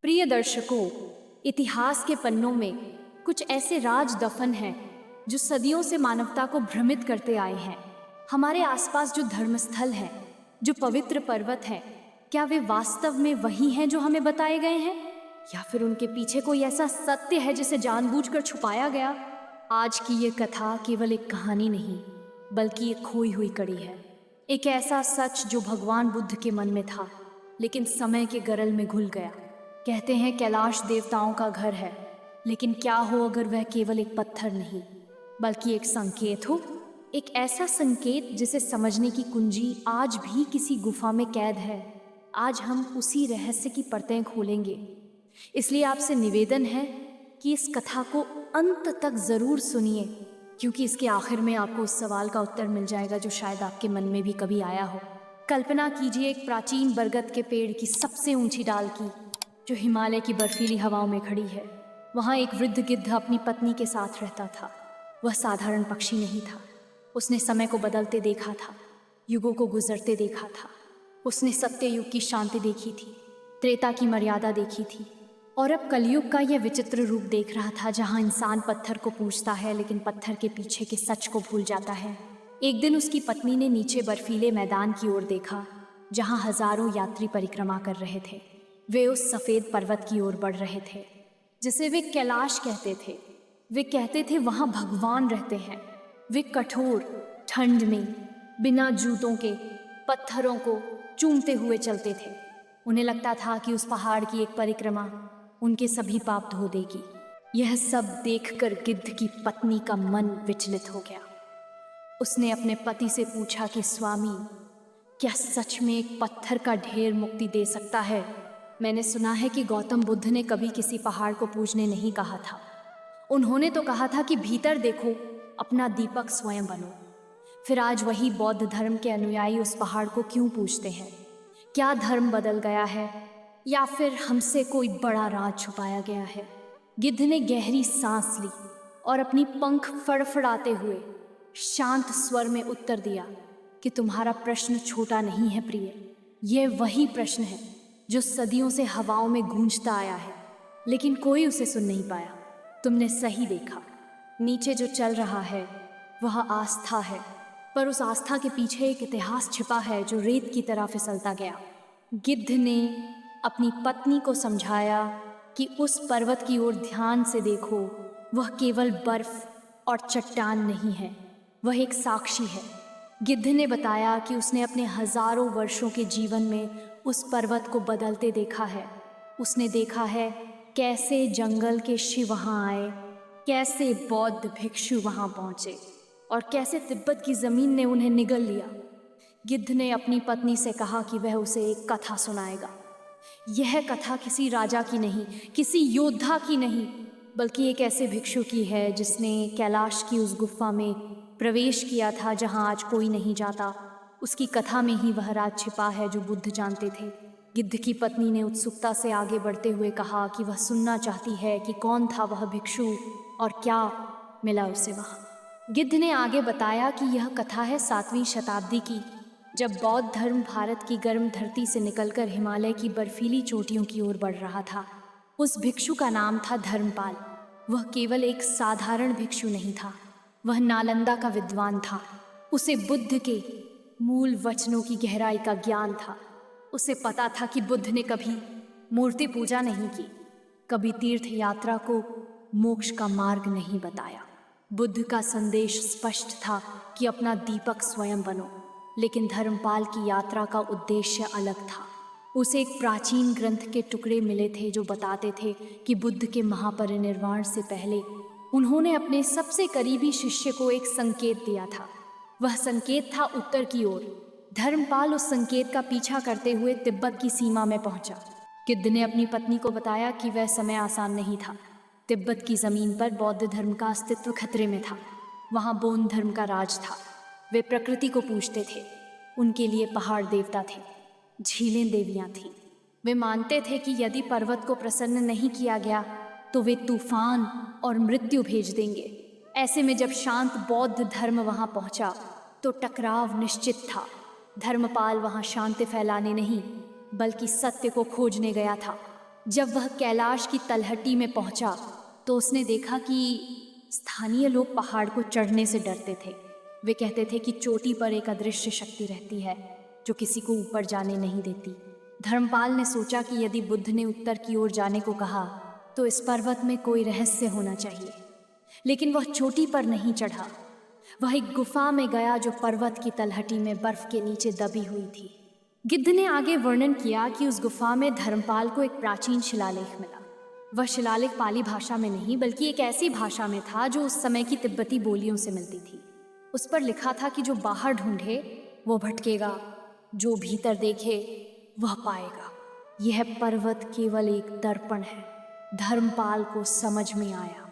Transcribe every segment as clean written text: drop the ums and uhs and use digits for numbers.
प्रिय दर्शकों, इतिहास के पन्नों में कुछ ऐसे राज दफन हैं जो सदियों से मानवता को भ्रमित करते आए हैं। हमारे आसपास जो धर्मस्थल हैं, जो पवित्र पर्वत हैं, क्या वे वास्तव में वही हैं जो हमें बताए गए हैं, या फिर उनके पीछे कोई ऐसा सत्य है जिसे जानबूझकर छुपाया गया? आज की ये कथा केवल एक कहानी नहीं, बल्कि एक खोई हुई कड़ी है। एक ऐसा सच जो भगवान बुद्ध के मन में था, लेकिन समय के गरल में घुल गया। कहते हैं कैलाश देवताओं का घर है, लेकिन क्या हो अगर वह केवल एक पत्थर नहीं, बल्कि एक संकेत हो। एक ऐसा संकेत जिसे समझने की कुंजी आज भी किसी गुफा में कैद है। आज हम उसी रहस्य की परतें खोलेंगे। इसलिए आपसे निवेदन है कि इस कथा को अंत तक जरूर सुनिए, क्योंकि इसके आखिर में आपको उस सवाल का उत्तर मिल जाएगा जो शायद आपके मन में भी कभी आया हो। कल्पना कीजिए एक प्राचीन बरगद के पेड़ की सबसे ऊंची डाल की, जो हिमालय की बर्फीली हवाओं में खड़ी है। वहाँ एक वृद्ध गिद्ध अपनी पत्नी के साथ रहता था। वह साधारण पक्षी नहीं था। उसने समय को बदलते देखा था, युगों को गुजरते देखा था। उसने सत्य युग की शांति देखी थी, त्रेता की मर्यादा देखी थी, और अब कलयुग का यह विचित्र रूप देख रहा था, जहाँ इंसान पत्थर को पूजता है लेकिन पत्थर के पीछे के सच को भूल जाता है। एक दिन उसकी पत्नी ने नीचे बर्फीले मैदान की ओर देखा, जहाँ हजारों यात्री परिक्रमा कर रहे थे। वे उस सफ़ेद पर्वत की ओर बढ़ रहे थे जिसे वे कैलाश कहते थे। वे कहते थे वहाँ भगवान रहते हैं। वे कठोर ठंड में बिना जूतों के पत्थरों को चूमते हुए चलते थे। उन्हें लगता था कि उस पहाड़ की एक परिक्रमा उनके सभी पाप धो देगी। यह सब देखकर गिद्ध की पत्नी का मन विचलित हो गया। उसने अपने पति से पूछा कि स्वामी, क्या सच में एक पत्थर का ढेर मुक्ति दे सकता है? मैंने सुना है कि गौतम बुद्ध ने कभी किसी पहाड़ को पूजने नहीं कहा था। उन्होंने तो कहा था कि भीतर देखो, अपना दीपक स्वयं बनो। फिर आज वही बौद्ध धर्म के अनुयायी उस पहाड़ को क्यों पूजते हैं? क्या धर्म बदल गया है, या फिर हमसे कोई बड़ा राज छुपाया गया है? गिद्ध ने गहरी सांस ली और अपनी पंख फड़फड़ाते हुए शांत स्वर में उत्तर दिया कि तुम्हारा प्रश्न छोटा नहीं है प्रिय। यह वही प्रश्न है जो सदियों से हवाओं में गूंजता आया है, लेकिन कोई उसे सुन नहीं पाया। तुमने सही देखा, नीचे जो चल रहा है वह आस्था है, पर उस आस्था के पीछे एक इतिहास छिपा है जो रेत की तरह फिसलता गया। गिद्ध ने अपनी पत्नी को समझाया कि उस पर्वत की ओर ध्यान से देखो, वह केवल बर्फ और चट्टान नहीं है, वह एक साक्षी है। गिद्ध ने बताया कि उसने अपने हजारों वर्षों के जीवन में उस पर्वत को बदलते देखा है। उसने देखा है कैसे जंगल के शिव वहाँ आए, कैसे बौद्ध भिक्षु वहाँ पहुँचे, और कैसे तिब्बत की ज़मीन ने उन्हें निगल लिया। गिद्ध ने अपनी पत्नी से कहा कि वह उसे एक कथा सुनाएगा। यह कथा किसी राजा की नहीं, किसी योद्धा की नहीं, बल्कि एक ऐसे भिक्षु की है जिसने कैलाश की उस गुफा में प्रवेश किया था जहाँ आज कोई नहीं जाता। उसकी कथा में ही वह राज छिपा है जो बुद्ध जानते थे। गिद्ध की पत्नी ने उत्सुकता से आगे बढ़ते हुए कहा कि वह सुनना चाहती है कि कौन था वह भिक्षु और क्या मिला उसे वहाँ। गिद्ध ने आगे बताया कि यह कथा है 7वीं शताब्दी की, जब बौद्ध धर्म भारत की गर्म धरती से निकलकर हिमालय की बर्फीली चोटियों की ओर बढ़ रहा था। उस भिक्षु का नाम था धर्मपाल। वह केवल एक साधारण भिक्षु नहीं था, वह नालंदा का विद्वान था। उसे बुद्ध के मूल वचनों की गहराई का ज्ञान था। उसे पता था कि बुद्ध ने कभी मूर्ति पूजा नहीं की, कभी तीर्थ यात्रा को मोक्ष का मार्ग नहीं बताया। बुद्ध का संदेश स्पष्ट था कि अपना दीपक स्वयं बनो, लेकिन धर्मपाल की यात्रा का उद्देश्य अलग था। उसे एक प्राचीन ग्रंथ के टुकड़े मिले थे जो बताते थे कि बुद्ध के महापरिनिर्वाण से पहले उन्होंने अपने सबसे करीबी शिष्य को एक संकेत दिया था। वह संकेत था उत्तर की ओर। धर्मपाल उस संकेत का पीछा करते हुए तिब्बत की सीमा में पहुंचा। गिद्ध ने अपनी पत्नी को बताया कि वह समय आसान नहीं था। तिब्बत की जमीन पर बौद्ध धर्म का अस्तित्व खतरे में था। वहाँ बोन धर्म का राज था। वे प्रकृति को पूजते थे। उनके लिए पहाड़ देवता थे, झीलें देवियाँ थीं। वे मानते थे कि यदि पर्वत को प्रसन्न नहीं किया गया तो वे तूफान और मृत्यु भेज देंगे। ऐसे में जब शांत बौद्ध धर्म वहाँ पहुँचा तो टकराव निश्चित था। धर्मपाल वहाँ शांति फैलाने नहीं, बल्कि सत्य को खोजने गया था। जब वह कैलाश की तलहटी में पहुंचा तो उसने देखा कि स्थानीय लोग पहाड़ को चढ़ने से डरते थे। वे कहते थे कि चोटी पर एक अदृश्य शक्ति रहती है जो किसी को ऊपर जाने नहीं देती। धर्मपाल ने सोचा कि यदि बुद्ध ने उत्तर की ओर जाने को कहा तो इस पर्वत में कोई रहस्य होना चाहिए, लेकिन वह चोटी पर नहीं चढ़ा। वह एक गुफा में गया जो पर्वत की तलहटी में बर्फ के नीचे दबी हुई थी। गिद्ध ने आगे वर्णन किया कि उस गुफा में धर्मपाल को एक प्राचीन शिलालेख मिला। वह शिलालेख पाली भाषा में नहीं बल्कि एक ऐसी भाषा में था जो उस समय की तिब्बती बोलियों से मिलती थी। उस पर लिखा था कि जो बाहर ढूंढे वो भटकेगा, जो भीतर देखे वह पाएगा। यह पर्वत केवल एक दर्पण है। धर्मपाल को समझ में आया।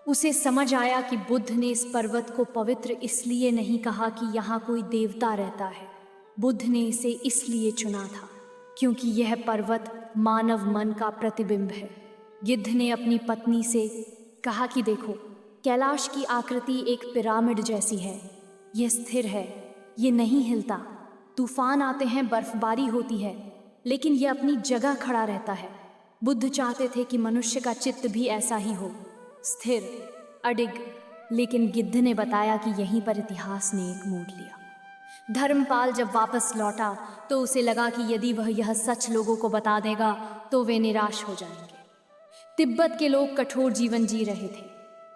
उसे समझ आया कि बुद्ध ने इस पर्वत को पवित्र इसलिए नहीं कहा कि यहाँ कोई देवता रहता है। बुद्ध ने इसे इसलिए चुना था क्योंकि यह पर्वत मानव मन का प्रतिबिंब है। गिद्ध ने अपनी पत्नी से कहा कि देखो, कैलाश की आकृति एक पिरामिड जैसी है। यह स्थिर है, ये नहीं हिलता। तूफान आते हैं, बर्फबारी होती है, लेकिन यह अपनी जगह खड़ा रहता है। बुद्ध चाहते थे कि मनुष्य का चित्त भी ऐसा ही हो, स्थिर, अडिग। लेकिन गिद्ध ने बताया कि यहीं पर इतिहास ने एक मोड़ लिया। धर्मपाल जब वापस लौटा तो उसे लगा कि यदि वह यह सच लोगों को बता देगा तो वे निराश हो जाएंगे। तिब्बत के लोग कठोर जीवन जी रहे थे।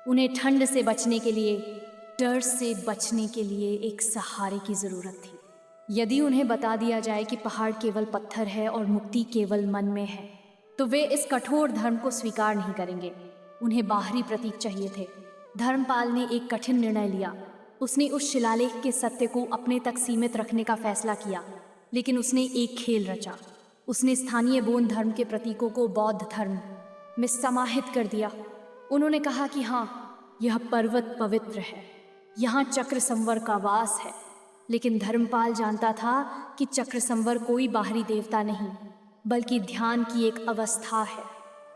उन्हें ठंड से बचने के लिए, डर से बचने के लिए एक सहारे की जरूरत थी। यदि उन्हें बता दिया जाए कि पहाड़ केवल पत्थर है और मुक्ति केवल मन में है, तो वे इस कठोर धर्म को स्वीकार नहीं करेंगे। उन्हें बाहरी प्रतीक चाहिए थे। धर्मपाल ने एक कठिन निर्णय लिया। उसने उस शिलालेख के सत्य को अपने तक सीमित रखने का फैसला किया, लेकिन उसने एक खेल रचा। उसने स्थानीय बोन धर्म के प्रतीकों को बौद्ध धर्म में समाहित कर दिया। उन्होंने कहा कि हाँ, यह पर्वत पवित्र है, यहाँ चक्र संवर का वास है। लेकिन धर्मपाल जानता था कि चक्र संवर कोई बाहरी देवता नहीं, बल्कि ध्यान की एक अवस्था है,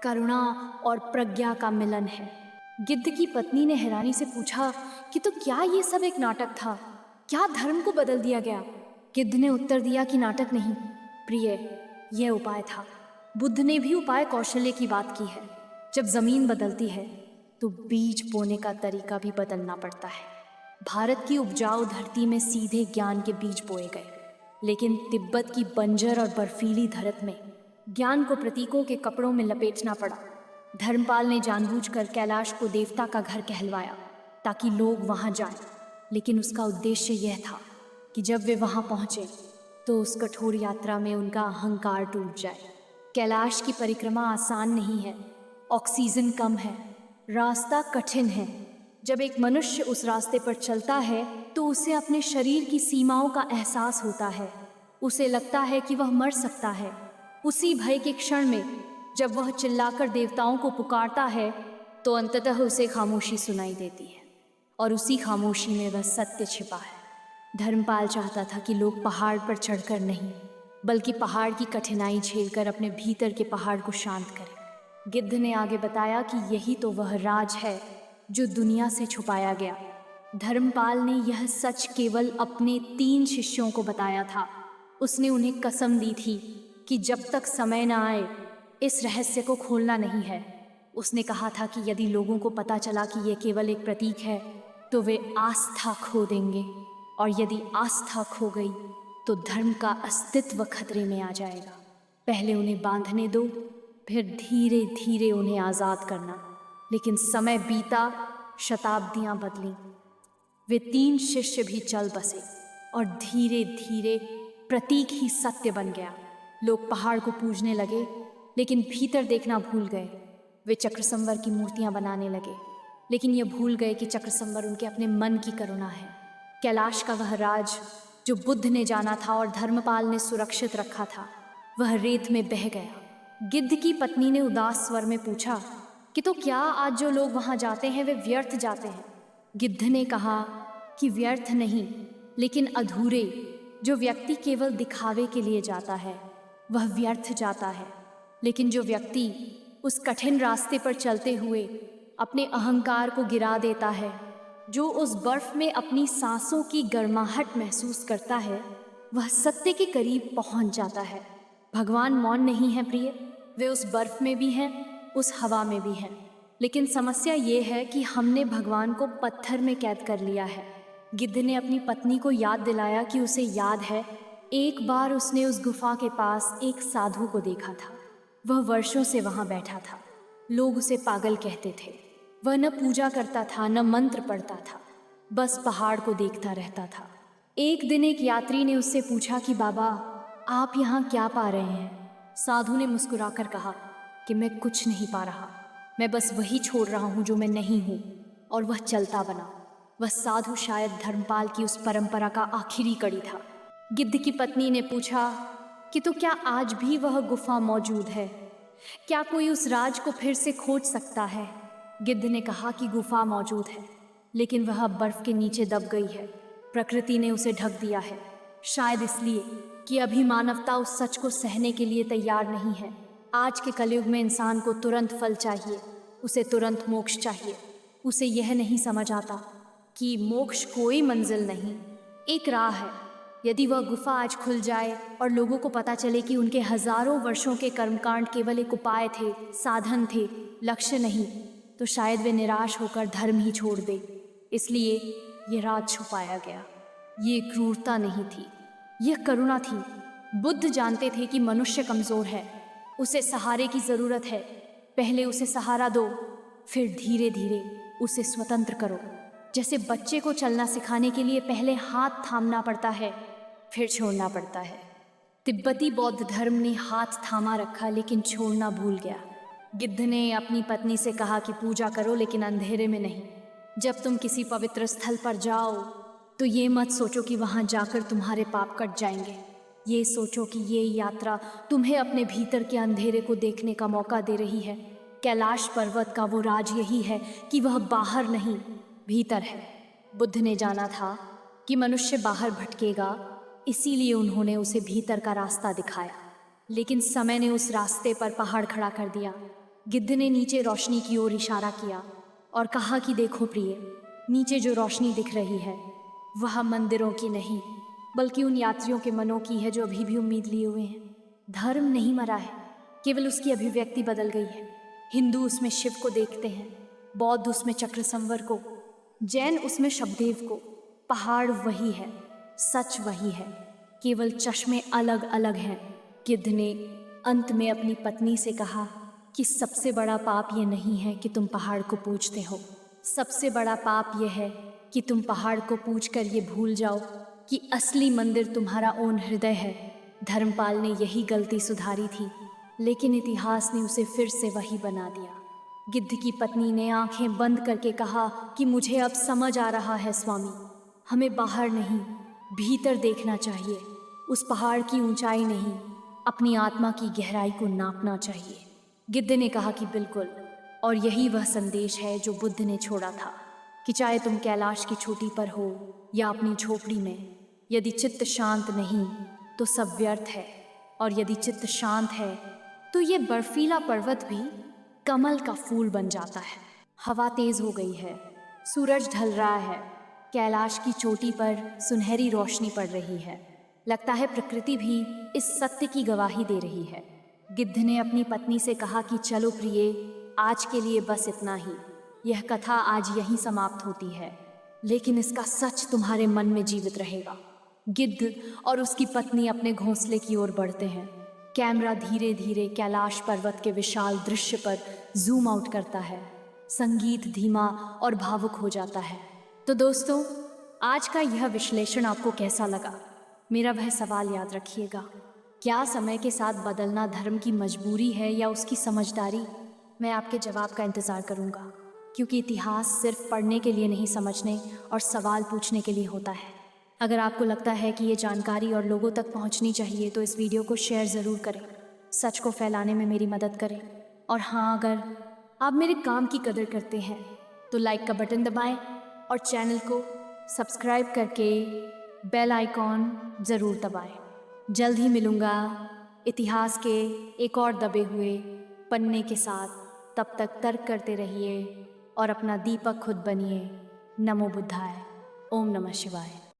करुणा और प्रज्ञा का मिलन है। गिद्ध की पत्नी ने हैरानी से पूछा कि तो क्या ये सब एक नाटक था? क्या धर्म को बदल दिया गया? गिद्ध ने उत्तर दिया कि नाटक नहीं प्रिय, यह उपाय था। बुद्ध ने भी उपाय कौशल्य की बात की है। जब जमीन बदलती है तो बीज बोने का तरीका भी बदलना पड़ता है। भारत की उपजाऊ धरती में सीधे ज्ञान के बीज बोए गए, लेकिन तिब्बत की बंजर और बर्फीली धरत में ज्ञान को प्रतीकों के कपड़ों में लपेटना पड़ा। धर्मपाल ने जानबूझकर कैलाश को देवता का घर कहलवाया ताकि लोग वहां जाएं, लेकिन उसका उद्देश्य यह था कि जब वे वहां पहुंचे तो उस कठोर यात्रा में उनका अहंकार टूट जाए। कैलाश की परिक्रमा आसान नहीं है, ऑक्सीजन कम है, रास्ता कठिन है। जब एक मनुष्य उस रास्ते पर चलता है तो उसे अपने शरीर की सीमाओं का एहसास होता है। उसे लगता है कि वह मर सकता है। उसी भय के क्षण में जब वह चिल्लाकर देवताओं को पुकारता है तो अंततः उसे खामोशी सुनाई देती है, और उसी खामोशी में वह सत्य छिपा है। धर्मपाल चाहता था कि लोग पहाड़ पर चढ़कर नहीं, बल्कि पहाड़ की कठिनाई झेलकर अपने भीतर के पहाड़ को शांत करें। गिद्ध ने आगे बताया कि यही तो वह राज है जो दुनिया से छुपाया गया। धर्मपाल ने यह सच केवल अपने 3 शिष्यों को बताया था। उसने उन्हें कसम दी थी कि जब तक समय न आए इस रहस्य को खोलना नहीं है। उसने कहा था कि यदि लोगों को पता चला कि यह केवल एक प्रतीक है तो वे आस्था खो देंगे, और यदि आस्था खो गई तो धर्म का अस्तित्व खतरे में आ जाएगा। पहले उन्हें बांधने दो, फिर धीरे धीरे उन्हें आज़ाद करना। लेकिन समय बीता, शताब्दियां बदलीं। वे 3 शिष्य भी चल बसे और धीरे धीरे प्रतीक ही सत्य बन गया। लोग पहाड़ को पूजने लगे, लेकिन भीतर देखना भूल गए। वे चक्रसंवर की मूर्तियां बनाने लगे, लेकिन ये भूल गए कि चक्रसंवर उनके अपने मन की करुणा है। कैलाश का वह राज जो बुद्ध ने जाना था और धर्मपाल ने सुरक्षित रखा था, वह रेत में बह गया। गिद्ध की पत्नी ने उदास स्वर में पूछा कि तो क्या आज जो लोग वहां जाते हैं वे व्यर्थ जाते हैं? गिद्ध ने कहा कि व्यर्थ नहीं, लेकिन अधूरे। जो व्यक्ति केवल दिखावे के लिए जाता है वह व्यर्थ जाता है, लेकिन जो व्यक्ति उस कठिन रास्ते पर चलते हुए अपने अहंकार को गिरा देता है, जो उस बर्फ में अपनी सांसों की गर्माहट महसूस करता है, वह सत्य के करीब पहुंच जाता है। भगवान मौन नहीं है प्रिय, वे उस बर्फ में भी हैं, उस हवा में भी हैं। लेकिन समस्या ये है कि हमने भगवान को पत्थर में कैद कर लिया है। गिद्ध ने अपनी पत्नी को याद दिलाया कि उसे याद है, एक बार उसने उस गुफा के पास एक साधु को देखा था। वह वर्षों से वहाँ बैठा था। लोग उसे पागल कहते थे। वह न पूजा करता था, न मंत्र पढ़ता था, बस पहाड़ को देखता रहता था। एक दिन एक यात्री ने उससे पूछा कि बाबा, आप यहाँ क्या पा रहे हैं? साधु ने मुस्कुराकर कहा कि मैं कुछ नहीं पा रहा, मैं बस वही छोड़ रहा हूँ जो मैं नहीं हूँ। और वह चलता बना। वह साधु शायद धर्मपाल की उस परंपरा का आखिरी कड़ी था। गिद्ध की पत्नी ने पूछा कि तो क्या आज भी वह गुफा मौजूद है? क्या कोई उस राज को फिर से खोज सकता है? गिद्ध ने कहा कि गुफा मौजूद है, लेकिन वह बर्फ के नीचे दब गई है। प्रकृति ने उसे ढक दिया है, शायद इसलिए कि अभी मानवता उस सच को सहने के लिए तैयार नहीं है। आज के कलयुग में इंसान को तुरंत फल चाहिए, उसे तुरंत मोक्ष चाहिए। उसे यह नहीं समझ आता कि मोक्ष कोई मंजिल नहीं, एक राह है। यदि वह गुफा आज खुल जाए और लोगों को पता चले कि उनके हजारों वर्षों के कर्मकांड केवल एक उपाय थे, साधन थे, लक्ष्य नहीं, तो शायद वे निराश होकर धर्म ही छोड़ दे। इसलिए ये राज छुपाया गया। ये क्रूरता नहीं थी, यह करुणा थी। बुद्ध जानते थे कि मनुष्य कमजोर है, उसे सहारे की जरूरत है। पहले उसे सहारा दो, फिर धीरे धीरे उसे स्वतंत्र करो। जैसे बच्चे को चलना सिखाने के लिए पहले हाथ थामना पड़ता है, फिर छोड़ना पड़ता है। तिब्बती बौद्ध धर्म ने हाथ थामा रखा लेकिन छोड़ना भूल गया। गिद्ध ने अपनी पत्नी से कहा कि पूजा करो, लेकिन अंधेरे में नहीं। जब तुम किसी पवित्र स्थल पर जाओ तो ये मत सोचो कि वहाँ जाकर तुम्हारे पाप कट जाएंगे। ये सोचो कि ये यात्रा तुम्हें अपने भीतर के अंधेरे को देखने का मौका दे रही है। कैलाश पर्वत का वो राज यही है कि वह बाहर नहीं, भीतर है। बुद्ध ने जाना था कि मनुष्य बाहर भटकेगा, इसीलिए उन्होंने उसे भीतर का रास्ता दिखाया। लेकिन समय ने उस रास्ते पर पहाड़ खड़ा कर दिया। गिद्ध ने नीचे रोशनी की ओर इशारा किया और कहा कि देखो प्रिय, नीचे जो रोशनी दिख रही है वह मंदिरों की नहीं, बल्कि उन यात्रियों के मनों की है जो अभी भी उम्मीद लिए हुए हैं। धर्म नहीं मरा है, केवल उसकी अभिव्यक्ति बदल गई है। हिंदू उसमें शिव को देखते हैं, बौद्ध उसमें चक्र संवर को, जैन उसमें शबदेव को। पहाड़ वही है, सच वही है, केवल चश्मे अलग अलग हैं। गिद्ध ने अंत में अपनी पत्नी से कहा कि सबसे बड़ा पाप यह नहीं है कि तुम पहाड़ को पूजते हो, सबसे बड़ा पाप यह है कि तुम पहाड़ को पूजकर ये भूल जाओ कि असली मंदिर तुम्हारा ओन हृदय है। धर्मपाल ने यही गलती सुधारी थी, लेकिन इतिहास ने उसे फिर से वही बना दिया। गिद्ध की पत्नी ने आंखें बंद करके कहा कि मुझे अब समझ आ रहा है स्वामी, हमें बाहर नहीं भीतर देखना चाहिए। उस पहाड़ की ऊंचाई नहीं, अपनी आत्मा की गहराई को नापना चाहिए। गिद्ध ने कहा कि बिल्कुल, और यही वह संदेश है जो बुद्ध ने छोड़ा था कि चाहे तुम कैलाश की चोटी पर हो या अपनी झोपड़ी में, यदि चित्त शांत नहीं तो सब व्यर्थ है, और यदि चित्त शांत है तो ये बर्फीला पर्वत भी कमल का फूल बन जाता है। हवा तेज हो गई है, सूरज ढल रहा है, कैलाश की चोटी पर सुनहरी रोशनी पड़ रही है। लगता है प्रकृति भी इस सत्य की गवाही दे रही है। गिद्ध ने अपनी पत्नी से कहा कि चलो प्रिय, आज के लिए बस इतना ही। यह कथा आज यहीं समाप्त होती है, लेकिन इसका सच तुम्हारे मन में जीवित रहेगा। गिद्ध और उसकी पत्नी अपने घोंसले की ओर बढ़ते हैं। कैमरा धीरे धीरे कैलाश पर्वत के विशाल दृश्य पर जूम आउट करता है। संगीत धीमा और भावुक हो जाता है। तो दोस्तों, आज का यह विश्लेषण आपको कैसा लगा? मेरा वह सवाल याद रखिएगा, क्या समय के साथ बदलना धर्म की मजबूरी है या उसकी समझदारी? मैं आपके जवाब का इंतज़ार करूँगा, क्योंकि इतिहास सिर्फ पढ़ने के लिए नहीं, समझने और सवाल पूछने के लिए होता है। अगर आपको लगता है कि ये जानकारी और लोगों तक पहुंचनी चाहिए तो इस वीडियो को शेयर ज़रूर करें, सच को फैलाने में मेरी मदद करें। और हाँ, अगर आप मेरे काम की कदर करते हैं तो लाइक का बटन दबाएं और चैनल को सब्सक्राइब करके बेल आइकॉन ज़रूर दबाएं। जल्द ही मिलूँगा इतिहास के एक और दबे हुए पन्ने के साथ। तब तक तर्क करते रहिए और अपना दीपक खुद बनिए। नमो बुद्धाय। ओम नमः शिवाय।